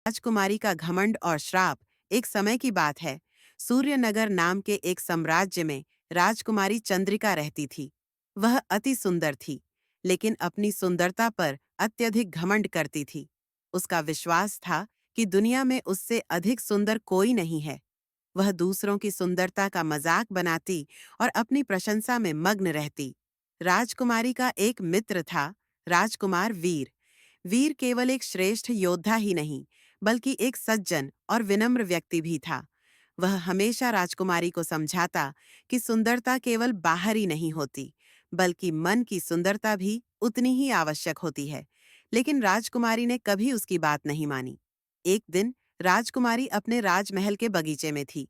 राजकुमारी का घमंड और श्राप। एक समय की बात है। सूर्यनगर नाम के एक साम्राज्य में राजकुमारी चंद्रिका रहती थी। वह अति सुंदर थी, लेकिन अपनी सुंदरता पर अत्यधिक घमंड करती थी। उसका विश्वास था कि दुनिया में उससे अधिक सुंदर कोई नहीं है। वह दूसरों की सुंदरता का मजाक बनाती और अपनी प्रशंसा में मग्न रहती। राजकुमारी का एक मित्र था, राजकुमार वीर। वीर केवल एक श्रेष्ठ योद्धा ही नहीं, बल्कि एक सज्जन और विनम्र व्यक्ति भी था। वह हमेशा राजकुमारी को समझाता कि सुंदरता केवल बाहरी नहीं होती, बल्कि मन की सुंदरता भी उतनी ही आवश्यक होती है। लेकिन राजकुमारी ने कभी उसकी बात नहीं मानी। एक दिन राजकुमारी अपने राजमहल के बगीचे में थी।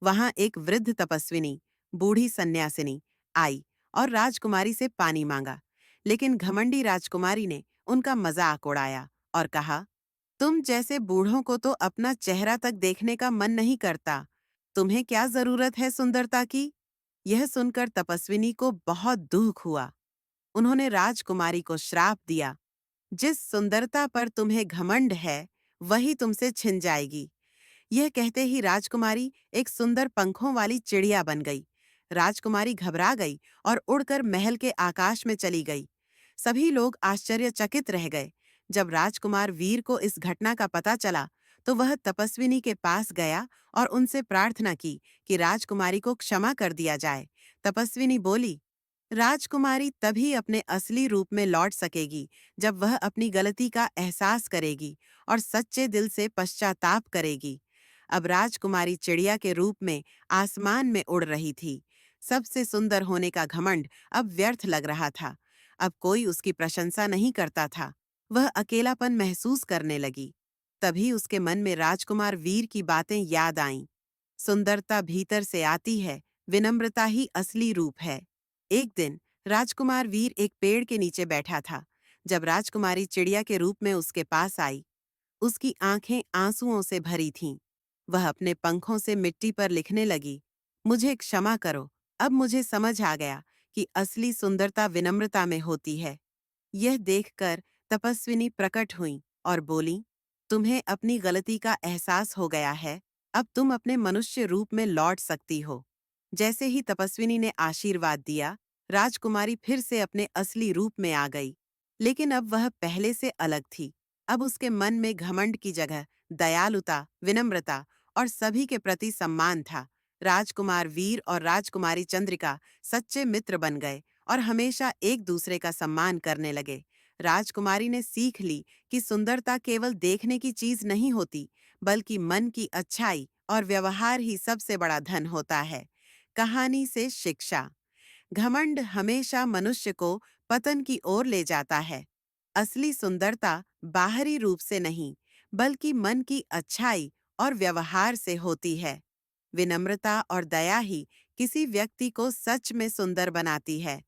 वहां एक वृद्ध तपस्विनी, बूढ़ी सन्यासिनी, आई और राजकुमारी से पानी मांगा। लेकिन घमंडी राजकुमारी ने उनका मजाक उड़ाया और कहा, तुम जैसे बूढ़ों को तो अपना चेहरा तक देखने का मन नहीं करता। तुम्हें क्या जरूरत है सुंदरता की? यह सुनकर तपस्विनी को बहुत दुख हुआ। उन्होंने राजकुमारी को श्राप दिया, जिस सुंदरता पर तुम्हें घमंड है, वही तुमसे छिन जाएगी। यह कहते ही राजकुमारी एक सुंदर पंखों वाली चिड़िया बन गई। राजकुमारी घबरा गई और उड़कर महल के आकाश में चली गई। सभी लोग आश्चर्यचकित रह गए। जब राजकुमार वीर को इस घटना का पता चला, तो वह तपस्विनी के पास गया और उनसे प्रार्थना की कि राजकुमारी को क्षमा कर दिया जाए। तपस्विनी बोली, राजकुमारी तभी अपने असली रूप में लौट सकेगी जब वह अपनी गलती का एहसास करेगी और सच्चे दिल से पश्चाताप करेगी। अब राजकुमारी चिड़िया के रूप में आसमान में उड़ रही थी। सबसे सुंदर होने का घमंड अब व्यर्थ लग रहा था। अब कोई उसकी प्रशंसा नहीं करता था। वह अकेलापन महसूस करने लगी। तभी उसके मन में राजकुमार वीर की बातें याद आईं। सुंदरता भीतर से आती है, विनम्रता ही असली रूप है। एक दिन राजकुमार वीर एक पेड़ के नीचे बैठा था। जब राजकुमारी चिड़िया के रूप में उसके पास आई, उसकी आंखें आंसुओं से भरी थीं। वह अपने पंखों से मिट्टी पर लिखने लगी, मुझे क्षमा करो, अब मुझे समझ आ गया कि असली सुंदरता विनम्रता में होती है। यह देखकर तपस्विनी प्रकट हुई और बोली, तुम्हें अपनी गलती का एहसास हो गया है, अब तुम अपने मनुष्य रूप में लौट सकती हो। जैसे ही तपस्विनी ने आशीर्वाद दिया, राजकुमारी फिर से अपने असली रूप में आ गई। लेकिन अब वह पहले से अलग थी। अब उसके मन में घमंड की जगह दयालुता, विनम्रता और सभी के प्रति सम्मान था। राजकुमार वीर और राजकुमारी चंद्रिका सच्चे मित्र बन गए और हमेशा एक दूसरे का सम्मान करने लगे। राजकुमारी ने सीख ली कि सुंदरता केवल देखने की चीज नहीं होती, बल्कि मन की अच्छाई और व्यवहार ही सबसे बड़ा धन होता है। कहानी से शिक्षा। घमंड हमेशा मनुष्य को पतन की ओर ले जाता है। असली सुंदरता बाहरी रूप से नहीं, बल्कि मन की अच्छाई और व्यवहार से होती है। विनम्रता और दया ही किसी व्यक्ति को सच में सुंदर बनाती है।